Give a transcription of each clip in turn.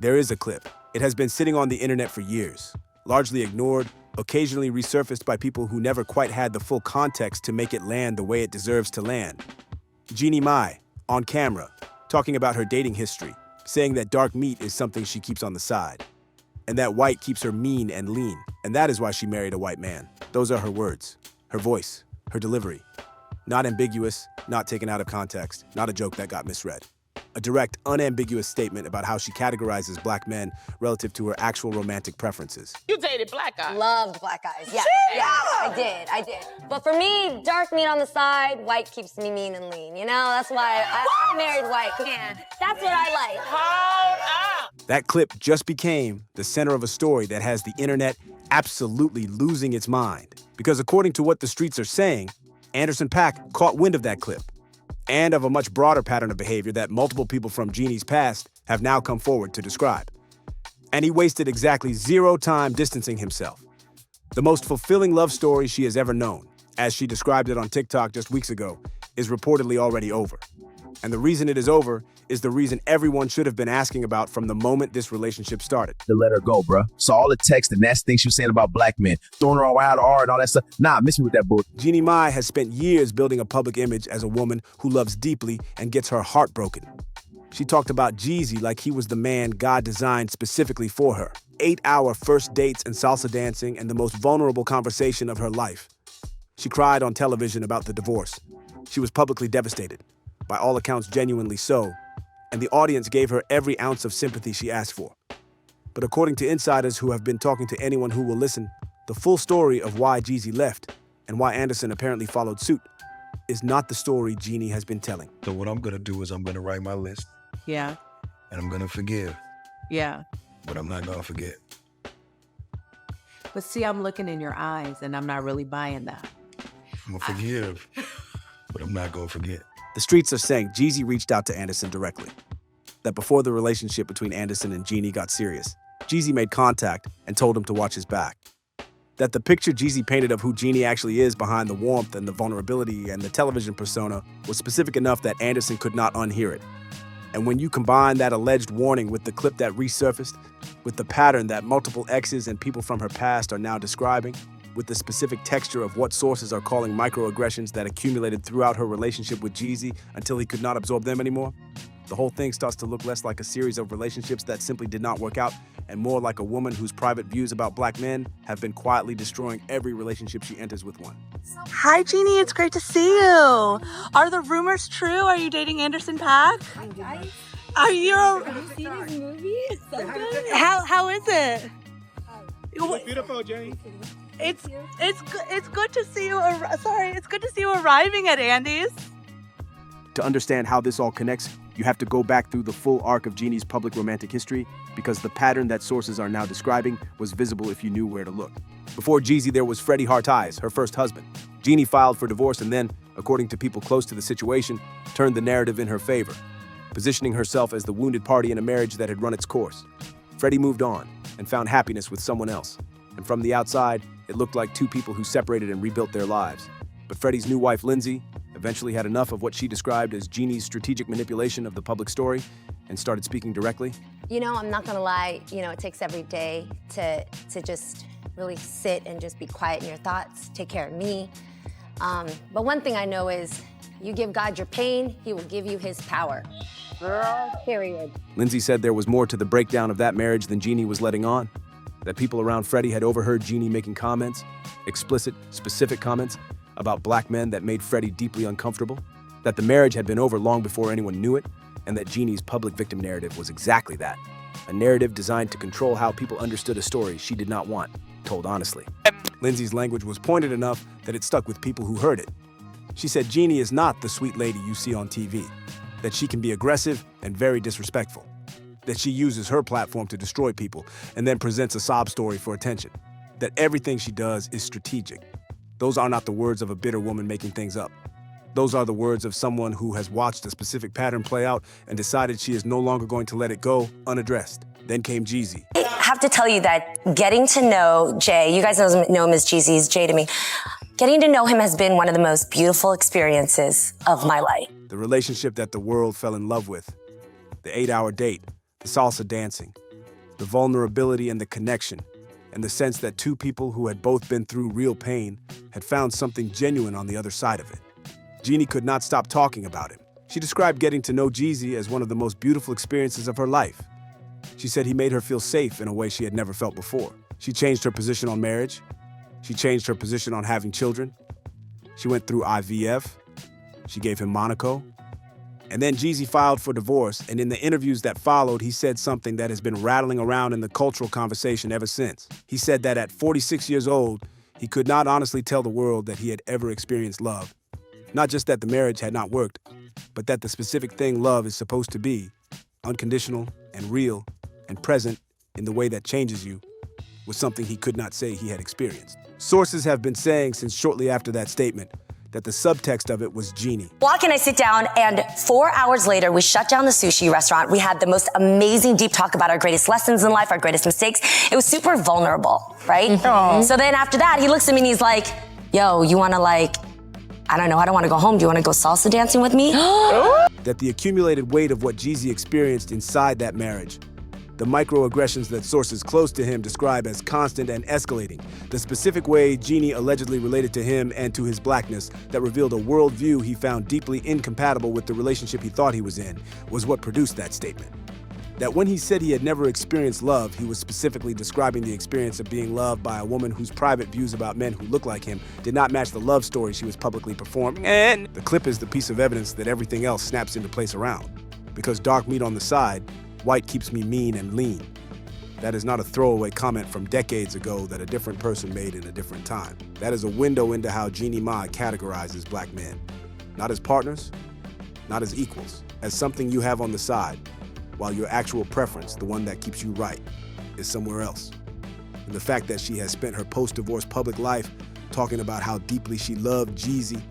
There is a clip. It has been sitting on the internet for years, largely ignored, occasionally resurfaced by people who never quite had the full context to make it land the way it deserves to land. Jeannie Mai, on camera, talking about her dating history, saying that dark meat is something she keeps on the side, and that white keeps her mean and lean, and that is why she married a white man. Those are her words, her voice, her delivery. Not ambiguous, not taken out of context, not a joke that got misread. A direct, unambiguous statement about how she categorizes black men relative to her actual romantic preferences. You dated black guys? Loved black guys, yeah. Yeah, I did. But for me, dark meat on the side, white keeps me mean and lean, you know? That's why I married white. Yeah, that's what I like. Hold up! That clip just became the center of a story that has the internet absolutely losing its mind. Because according to what the streets are saying, Anderson Paak caught wind of that clip, and of a much broader pattern of behavior that multiple people from Jeannie's past have now come forward to describe. And he wasted exactly 0 time distancing himself. The most fulfilling love story she has ever known, as she described it on TikTok just weeks ago, is reportedly already over. And the reason it is over is the reason everyone should have been asking about from the moment this relationship started. To let her go, bruh. So all the text and nasty things she was saying about black men, throwing her around the R and all that stuff. Nah, miss me with that bull. Jeannie Mai has spent years building a public image as a woman who loves deeply and gets her heart broken. She talked about Jeezy like he was the man God designed specifically for her. 8-hour first dates and salsa dancing and the most vulnerable conversation of her life. She cried on television about the divorce. She was publicly devastated, by all accounts genuinely so, and the audience gave her every ounce of sympathy she asked for. But according to insiders who have been talking to anyone who will listen, the full story of why Jeezy left and why Anderson apparently followed suit is not the story Jeannie has been telling. So what I'm gonna do is I'm gonna write my list. Yeah. And I'm gonna forgive. Yeah. But I'm not gonna forget. But see, I'm looking in your eyes and I'm not really buying that. I'm gonna forgive, but I'm not gonna forget. The streets are saying Jeezy reached out to Anderson directly. That before the relationship between Anderson and Jeannie got serious, Jeezy made contact and told him to watch his back. That the picture Jeezy painted of who Jeannie actually is behind the warmth and the vulnerability and the television persona was specific enough that Anderson could not unhear it. And when you combine that alleged warning with the clip that resurfaced, with the pattern that multiple exes and people from her past are now describing, with the specific texture of what sources are calling microaggressions that accumulated throughout her relationship with Jeezy until he could not absorb them anymore, the whole thing starts to look less like a series of relationships that simply did not work out and more like a woman whose private views about black men have been quietly destroying every relationship she enters with one. Hi, Jeannie. It's great to see you. Are the rumors true? Are you dating Anderson Paak? Are you? Have you seen his movie? It's so good. How is it? You look beautiful, Jenny. It's good to see you. It's good to see you arriving at Andy's. To understand how this all connects, you have to go back through the full arc of Jeannie's public romantic history because the pattern that sources are now describing was visible if you knew where to look. Before Jeezy, there was Freddie Heart Eyes, her first husband. Jeannie filed for divorce and then, according to people close to the situation, turned the narrative in her favor, positioning herself as the wounded party in a marriage that had run its course. Freddie moved on and found happiness with someone else. And from the outside, it looked like two people who separated and rebuilt their lives. But Freddie's new wife, Lindsay, eventually had enough of what she described as Jeannie's strategic manipulation of the public story and started speaking directly. You know, I'm not gonna lie, it takes every day to just really sit and just be quiet in your thoughts, take care of me. But one thing I know is you give God your pain, he will give you his power. Girl, period. Lindsay said there was more to the breakdown of that marriage than Jeannie was letting on. That people around Freddie had overheard Jeannie making comments, explicit, specific comments, about black men that made Freddie deeply uncomfortable, that the marriage had been over long before anyone knew it, and that Jeannie's public victim narrative was exactly that, a narrative designed to control how people understood a story she did not want, told honestly. Lindsay's language was pointed enough that it stuck with people who heard it. She said Jeannie is not the sweet lady you see on TV, that she can be aggressive and very disrespectful, that she uses her platform to destroy people and then presents a sob story for attention, that everything she does is strategic. Those are not the words of a bitter woman making things up. Those are the words of someone who has watched a specific pattern play out and decided she is no longer going to let it go unaddressed. Then came Jeezy. I have to tell you that getting to know Jay, you guys know him as Jeezy, he's Jay to me. Getting to know him has been one of the most beautiful experiences of my life. The relationship that the world fell in love with, the 8-hour date, the salsa dancing, The vulnerability and the connection, and the sense that two people who had both been through real pain had found something genuine on the other side of it. Jeannie could not stop talking about him. She described getting to know Jeezy as one of the most beautiful experiences of her life. She said he made her feel safe in a way she had never felt before. She changed her position on marriage. She changed her position on having children. She went through IVF. She gave him Monaco. And then Jeezy filed for divorce, and in the interviews that followed, he said something that has been rattling around in the cultural conversation ever since. He said that at 46 years old, he could not honestly tell the world that he had ever experienced love. Not just that the marriage had not worked, but that the specific thing love is supposed to be, unconditional and real and present in the way that changes you, was something he could not say he had experienced. Sources have been saying since shortly after that statement that the subtext of it was Jeannie. Walk in, I sit down, and 4 hours later, we shut down the sushi restaurant. We had the most amazing deep talk about our greatest lessons in life, our greatest mistakes. It was super vulnerable, right? Mm-hmm. So then after that, he looks at me and he's like, yo, you wanna I don't wanna go home. Do you wanna go salsa dancing with me? That the accumulated weight of what Jeezy experienced inside that marriage, the microaggressions that sources close to him describe as constant and escalating, the specific way Jeannie allegedly related to him and to his blackness that revealed a worldview he found deeply incompatible with the relationship he thought he was in, was what produced that statement. That when he said he had never experienced love, he was specifically describing the experience of being loved by a woman whose private views about men who look like him did not match the love story she was publicly performing. And the clip is the piece of evidence that everything else snaps into place around. Because dark meat on the side, white keeps me mean and lean. That is not a throwaway comment from decades ago that a different person made in a different time. That is a window into how Jeannie Mai categorizes black men. Not as partners, not as equals, as something you have on the side, while your actual preference, the one that keeps you right, is somewhere else. And the fact that she has spent her post-divorce public life talking about how deeply she loved Jeezy,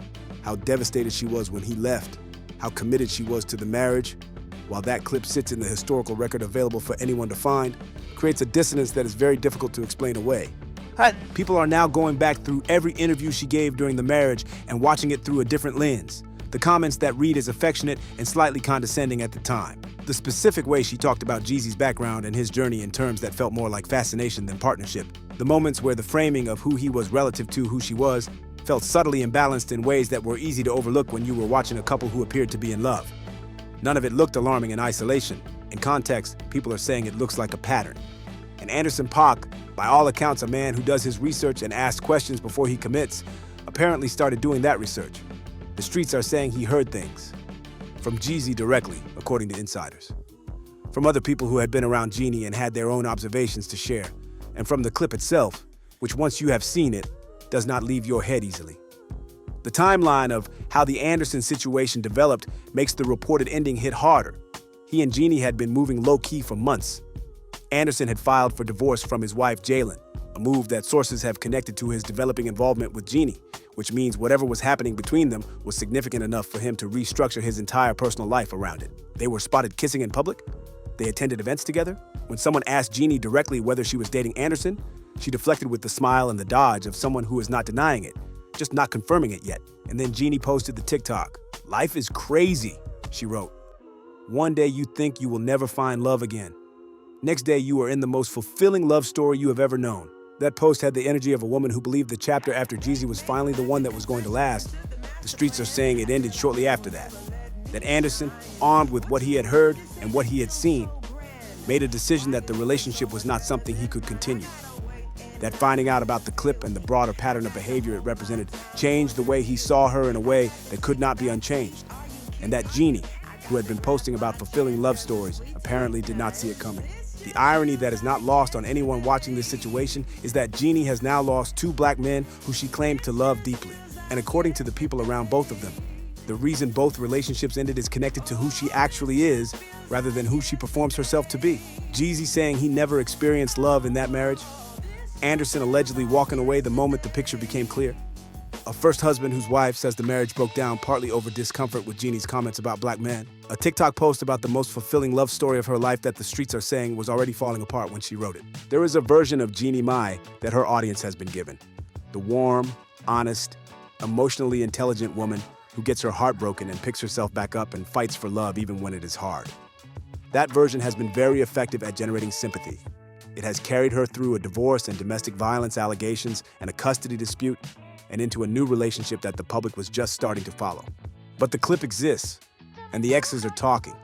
how devastated she was when he left, how committed she was to the marriage, while that clip sits in the historical record available for anyone to find, creates a dissonance that is very difficult to explain away. People are now going back through every interview she gave during the marriage and watching it through a different lens. The comments that read as affectionate and slightly condescending at the time. The specific way she talked about Jeezy's background and his journey in terms that felt more like fascination than partnership. The moments where the framing of who he was relative to who she was felt subtly imbalanced in ways that were easy to overlook when you were watching a couple who appeared to be in love. None of it looked alarming in isolation. In context, people are saying it looks like a pattern. And Anderson Paak, by all accounts a man who does his research and asks questions before he commits, apparently started doing that research. The streets are saying he heard things. From Jeezy directly, according to insiders. From other people who had been around Jeannie and had their own observations to share. And from the clip itself, which once you have seen it, does not leave your head easily. The timeline of how the Anderson situation developed makes the reported ending hit harder. He and Jeannie had been moving low-key for months. Anderson had filed for divorce from his wife, Jalen, a move that sources have connected to his developing involvement with Jeannie, which means whatever was happening between them was significant enough for him to restructure his entire personal life around it. They were spotted kissing in public. They attended events together. When someone asked Jeannie directly whether she was dating Anderson, she deflected with the smile and the dodge of someone who is not denying it, just not confirming it yet. And then Jeannie posted the TikTok. "Life is crazy," she wrote. "One day you think you will never find love again. Next day you are in the most fulfilling love story you have ever known." That post had the energy of a woman who believed the chapter after Jeezy was finally the one that was going to last. The streets are saying it ended shortly after that. That Anderson, armed with what he had heard and what he had seen, made a decision that the relationship was not something he could continue. That finding out about the clip and the broader pattern of behavior it represented changed the way he saw her in a way that could not be unchanged. And that Jeannie, who had been posting about fulfilling love stories, apparently did not see it coming. The irony that is not lost on anyone watching this situation is that Jeannie has now lost two black men who she claimed to love deeply. And according to the people around both of them, the reason both relationships ended is connected to who she actually is rather than who she performs herself to be. Jeezy saying he never experienced love in that marriage. Anderson allegedly walking away the moment the picture became clear. A first husband whose wife says the marriage broke down partly over discomfort with Jeannie's comments about black men. A TikTok post about the most fulfilling love story of her life that the streets are saying was already falling apart when she wrote it. There is a version of Jeannie Mai that her audience has been given. The warm, honest, emotionally intelligent woman who gets her heart broken and picks herself back up and fights for love even when it is hard. That version has been very effective at generating sympathy. It has carried her through a divorce and domestic violence allegations and a custody dispute, and into a new relationship that the public was just starting to follow. But the clip exists, and the exes are talking,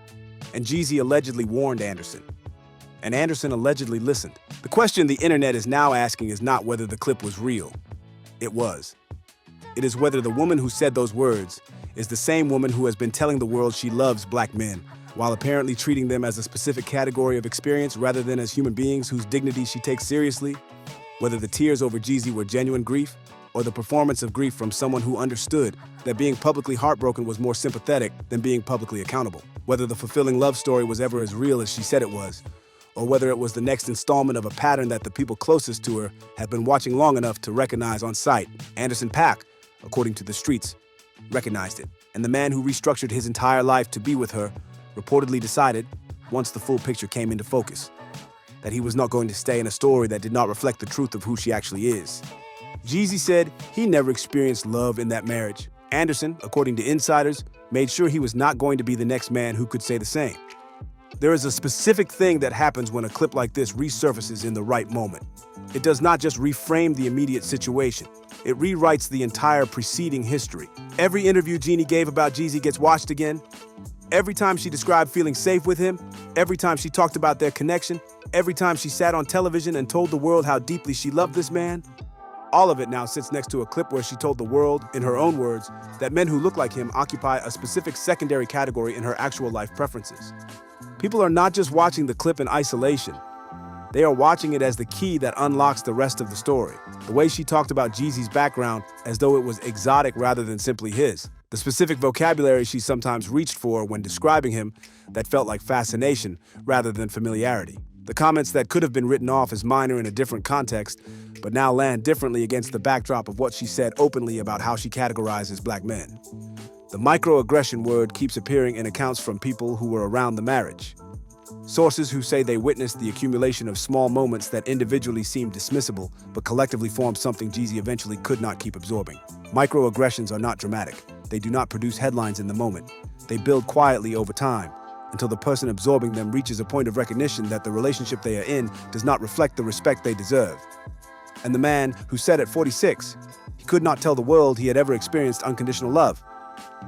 and Jeezy allegedly warned Anderson, and Anderson allegedly listened. The question the internet is now asking is not whether the clip was real. It was. It is whether the woman who said those words is the same woman who has been telling the world she loves black men, while apparently treating them as a specific category of experience rather than as human beings whose dignity she takes seriously. Whether the tears over Jeezy were genuine grief, or the performance of grief from someone who understood that being publicly heartbroken was more sympathetic than being publicly accountable. Whether the fulfilling love story was ever as real as she said it was, or whether it was the next installment of a pattern that the people closest to her had been watching long enough to recognize on sight. Anderson Paak, according to the streets, recognized it. And the man who restructured his entire life to be with her reportedly decided, once the full picture came into focus, that he was not going to stay in a story that did not reflect the truth of who she actually is. Jeezy said he never experienced love in that marriage. Anderson, according to insiders, made sure he was not going to be the next man who could say the same. There is a specific thing that happens when a clip like this resurfaces in the right moment. It does not just reframe the immediate situation. It rewrites the entire preceding history. Every interview Jeannie gave about Jeezy gets watched again. Every time she described feeling safe with him, every time she talked about their connection, every time she sat on television and told the world how deeply she loved this man, all of it now sits next to a clip where she told the world, in her own words, that men who look like him occupy a specific secondary category in her actual life preferences. People are not just watching the clip in isolation. They are watching it as the key that unlocks the rest of the story. The way she talked about Jeezy's background as though it was exotic rather than simply his. The specific vocabulary she sometimes reached for when describing him that felt like fascination rather than familiarity. The comments that could have been written off as minor in a different context, but now land differently against the backdrop of what she said openly about how she categorizes black men. The microaggression word keeps appearing in accounts from people who were around the marriage. Sources who say they witnessed the accumulation of small moments that individually seemed dismissible, but collectively formed something Jeezy eventually could not keep absorbing. Microaggressions are not dramatic. They do not produce headlines in the moment. They build quietly over time, until the person absorbing them reaches a point of recognition that the relationship they are in does not reflect the respect they deserve. And the man who said at 46, he could not tell the world he had ever experienced unconditional love,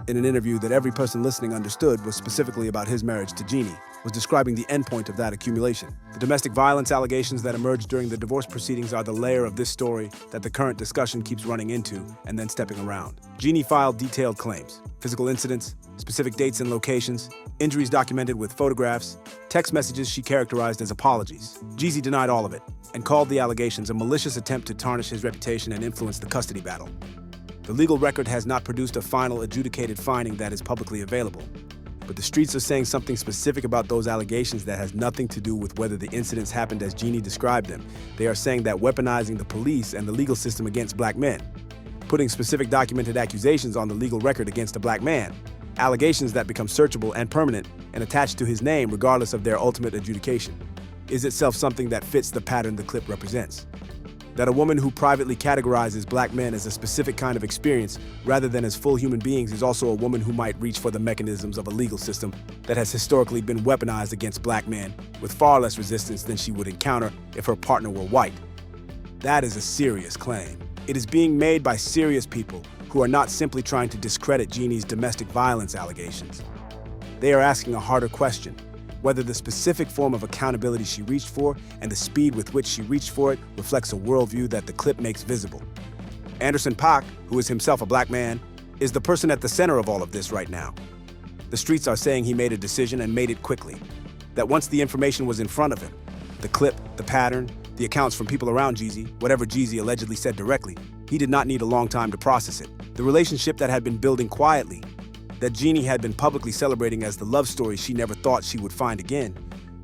in an interview that every person listening understood was specifically about his marriage to Jeannie, was describing the endpoint of that accumulation. The domestic violence allegations that emerged during the divorce proceedings are the layer of this story that the current discussion keeps running into and then stepping around. Jeannie filed detailed claims, physical incidents, specific dates and locations, injuries documented with photographs, text messages she characterized as apologies. Jeezy denied all of it and called the allegations a malicious attempt to tarnish his reputation and influence the custody battle. The legal record has not produced a final adjudicated finding that is publicly available, but the streets are saying something specific about those allegations that has nothing to do with whether the incidents happened as Jeannie described them. They are saying that weaponizing the police and the legal system against black men, putting specific documented accusations on the legal record against a black man, allegations that become searchable and permanent and attached to his name regardless of their ultimate adjudication, is itself something that fits the pattern the clip represents. That a woman who privately categorizes black men as a specific kind of experience rather than as full human beings is also a woman who might reach for the mechanisms of a legal system that has historically been weaponized against black men with far less resistance than she would encounter if her partner were white. That is a serious claim. It is being made by serious people who are not simply trying to discredit Jeannie's domestic violence allegations. They are asking a harder question: whether the specific form of accountability she reached for and the speed with which she reached for it reflects a worldview that the clip makes visible. Anderson Paak, who is himself a black man, is the person at the center of all of this right now. The streets are saying he made a decision and made it quickly. That once the information was in front of him, the clip, the pattern, the accounts from people around Jeezy, whatever Jeezy allegedly said directly, he did not need a long time to process it. The relationship that had been building quietly, that Jeannie had been publicly celebrating as the love story she never thought she would find again,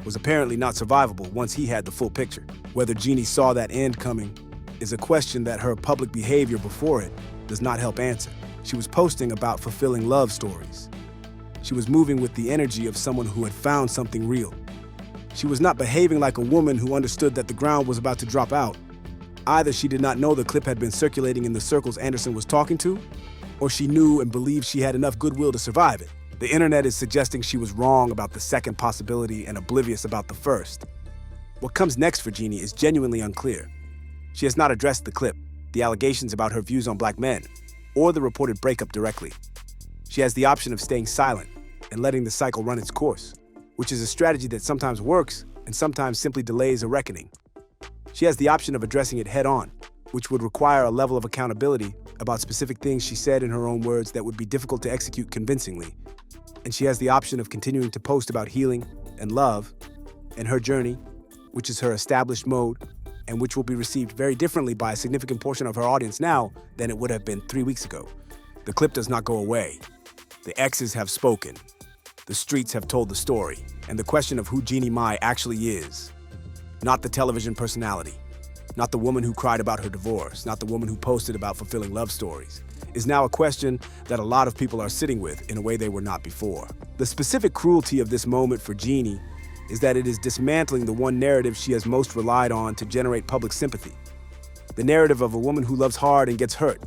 was apparently not survivable once he had the full picture. Whether Jeannie saw that end coming is a question that her public behavior before it does not help answer. She was posting about fulfilling love stories. She was moving with the energy of someone who had found something real. She was not behaving like a woman who understood that the ground was about to drop out. Either she did not know the clip had been circulating in the circles Anderson was talking to, or she knew and believed she had enough goodwill to survive it. The internet is suggesting she was wrong about the second possibility and oblivious about the first. What comes next for Jeannie is genuinely unclear. She has not addressed the clip, the allegations about her views on black men, or the reported breakup directly. She has the option of staying silent and letting the cycle run its course, which is a strategy that sometimes works and sometimes simply delays a reckoning. She has the option of addressing it head-on, which would require a level of accountability about specific things she said in her own words that would be difficult to execute convincingly. And she has the option of continuing to post about healing and love and her journey, which is her established mode, and which will be received very differently by a significant portion of her audience now than it would have been 3 weeks ago. The clip does not go away. The exes have spoken. The streets have told the story, and the question of who Jeannie Mai actually is, not the television personality, not the woman who cried about her divorce, not the woman who posted about fulfilling love stories, is now a question that a lot of people are sitting with in a way they were not before. The specific cruelty of this moment for Jeannie is that it is dismantling the one narrative she has most relied on to generate public sympathy. The narrative of a woman who loves hard and gets hurt,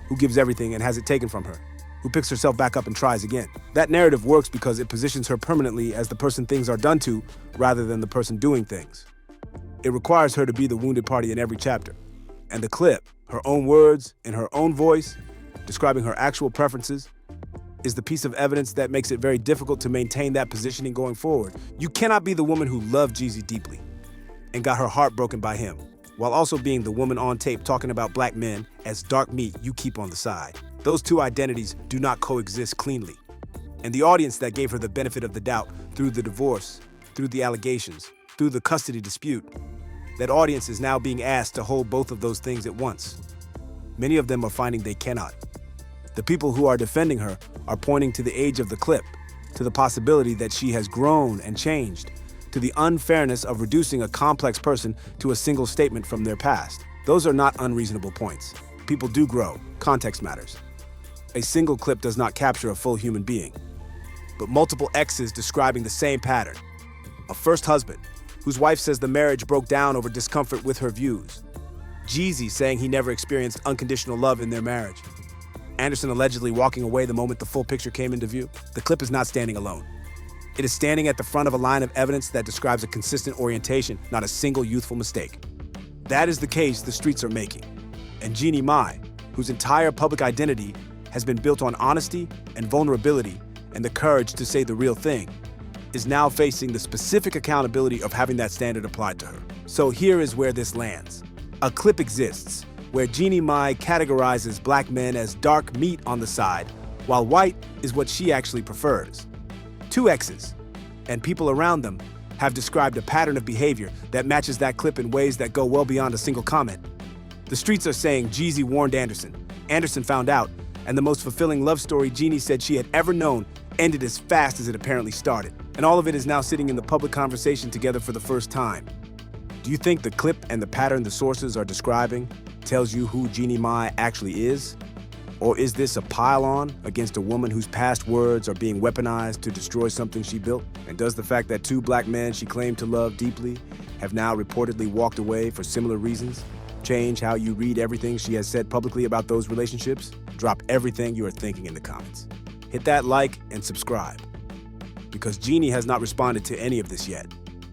who gives everything and has it taken from her, who picks herself back up and tries again. That narrative works because it positions her permanently as the person things are done to rather than the person doing things. It requires her to be the wounded party in every chapter. And the clip, her own words, in her own voice, describing her actual preferences, is the piece of evidence that makes it very difficult to maintain that positioning going forward. You cannot be the woman who loved Jeezy deeply and got her heart broken by him, while also being the woman on tape talking about black men as dark meat you keep on the side. Those two identities do not coexist cleanly. And the audience that gave her the benefit of the doubt through the divorce, through the allegations, through the custody dispute, that audience is now being asked to hold both of those things at once. Many of them are finding they cannot. The people who are defending her are pointing to the age of the clip, to the possibility that she has grown and changed, to the unfairness of reducing a complex person to a single statement from their past. Those are not unreasonable points. People do grow. Context matters. A single clip does not capture a full human being, but multiple exes describing the same pattern. A first husband, whose wife says the marriage broke down over discomfort with her views. Jeezy saying he never experienced unconditional love in their marriage. Anderson allegedly walking away the moment the full picture came into view. The clip is not standing alone. It is standing at the front of a line of evidence that describes a consistent orientation, not a single youthful mistake. That is the case the streets are making. And Jeannie Mai, whose entire public identity has been built on honesty and vulnerability and the courage to say the real thing, is now facing the specific accountability of having that standard applied to her. So here is where this lands. A clip exists where Jeannie Mai categorizes black men as dark meat on the side, while white is what she actually prefers. Two exes, and people around them, have described a pattern of behavior that matches that clip in ways that go well beyond a single comment. The streets are saying Jeezy warned Anderson. Anderson found out, and the most fulfilling love story Jeannie said she had ever known ended as fast as it apparently started. And all of it is now sitting in the public conversation together for the first time. Do you think the clip and the pattern the sources are describing tells you who Jeannie Mai actually is? Or is this a pile-on against a woman whose past words are being weaponized to destroy something she built? And does the fact that two black men she claimed to love deeply have now reportedly walked away for similar reasons change how you read everything she has said publicly about those relationships? Drop everything you are thinking in the comments. Hit that like and subscribe, because Jeannie has not responded to any of this yet.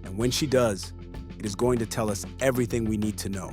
And when she does, it is going to tell us everything we need to know.